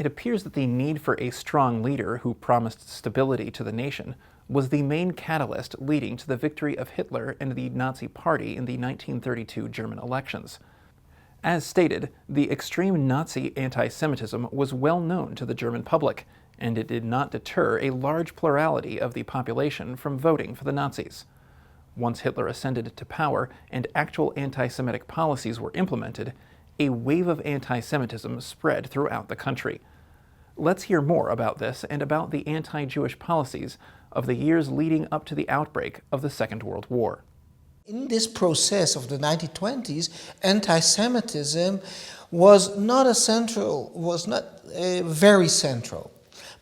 appears that the need for a strong leader who promised stability to the nation was the main catalyst leading to the victory of Hitler and the Nazi Party in the 1932 German elections. As stated, the extreme Nazi anti-Semitism was well known to the German public, and it did not deter a large plurality of the population from voting for the Nazis. Once Hitler ascended to power and actual anti-Semitic policies were implemented, a wave of anti-Semitism spread throughout the country. Let's hear more about this and about the anti-Jewish policies of the years leading up to the outbreak of the Second World War. In this process of the 1920s, anti-Semitism was not very central.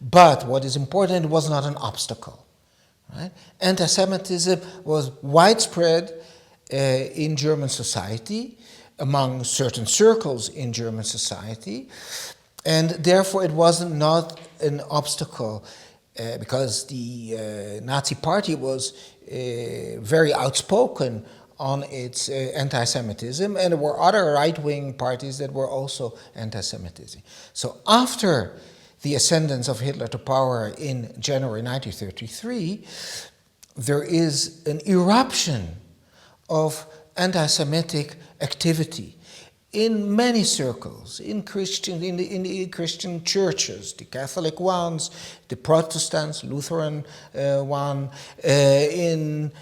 But what is important, it was not an obstacle. Right? Anti-Semitism was widespread in German society, among certain circles in German society, and therefore it was not an obstacle because the Nazi Party was very outspoken on its anti-Semitism, and there were other right-wing parties that were also anti-Semitism. So after the ascendance of Hitler to power in January 1933, there is an eruption of anti-Semitic activity in many circles, in the Christian churches, the Catholic ones, the Protestants, Lutheran one, in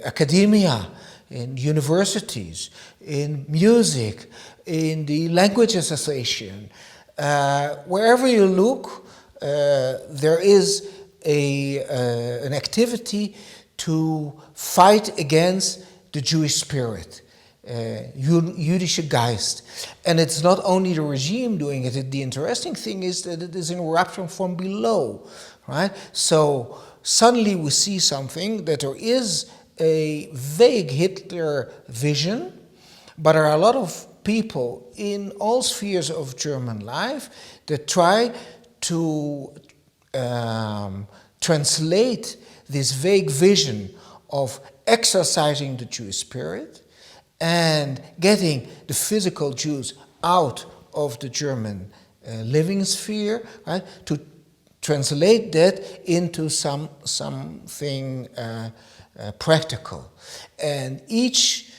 academia, in universities, in music, in the language association. Wherever you look, there is an activity to fight against the Jewish spirit, Jüdische Geist. And it's not only the regime doing it. The interesting thing is that it is an eruption from below, right? So suddenly we see something that there is a vague Hitler vision, but there are a lot of people in all spheres of German life that try to translate this vague vision of exorcising the Jewish spirit and getting the physical Jews out of the German living sphere, right? To translate that into something practical. And each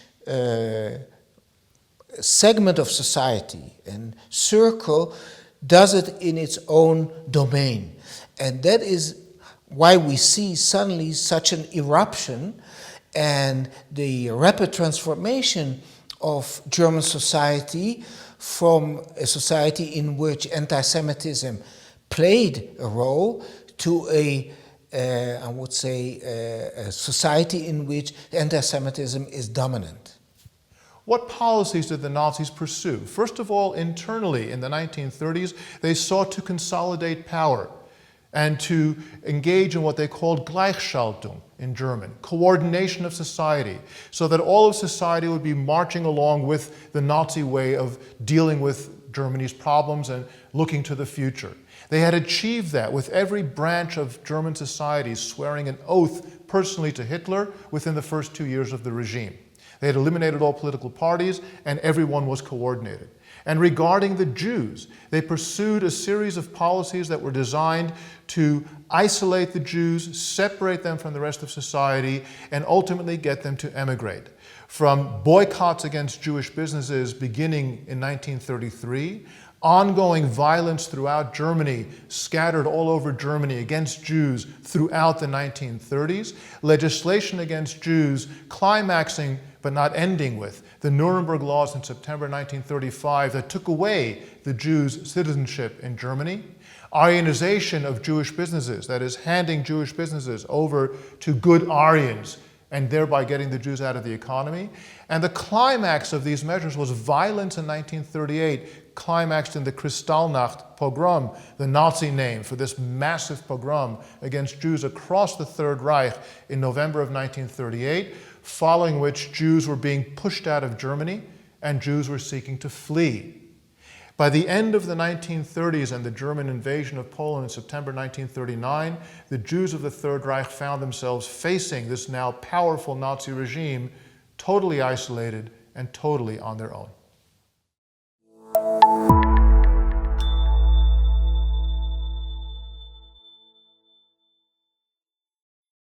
segment of society and circle does it in its own domain. And that is why we see suddenly such an eruption and the rapid transformation of German society from a society in which anti-Semitism played a role to a society in which anti-Semitism is dominant. What policies did the Nazis pursue? First of all, internally in the 1930s, they sought to consolidate power and to engage in what they called Gleichschaltung in German, coordination of society, so that all of society would be marching along with the Nazi way of dealing with Germany's problems and looking to the future. They had achieved that with every branch of German society swearing an oath personally to Hitler within the first 2 years of the regime. They had eliminated all political parties and everyone was coordinated. And regarding the Jews, they pursued a series of policies that were designed to isolate the Jews, separate them from the rest of society, and ultimately get them to emigrate. From boycotts against Jewish businesses beginning in 1933, ongoing violence throughout Germany, scattered all over Germany against Jews throughout the 1930s, legislation against Jews climaxing but not ending with the Nuremberg laws in September 1935 that took away the Jews' citizenship in Germany, Aryanization of Jewish businesses, that is, handing Jewish businesses over to good Aryans and thereby getting the Jews out of the economy. And the climax of these measures was violence in 1938, climaxed in the Kristallnacht pogrom, the Nazi name for this massive pogrom against Jews across the Third Reich in November of 1938, following which Jews were being pushed out of Germany and Jews were seeking to flee. By the end of the 1930s and the German invasion of Poland in September 1939, the Jews of the Third Reich found themselves facing this now powerful Nazi regime, totally isolated and totally on their own.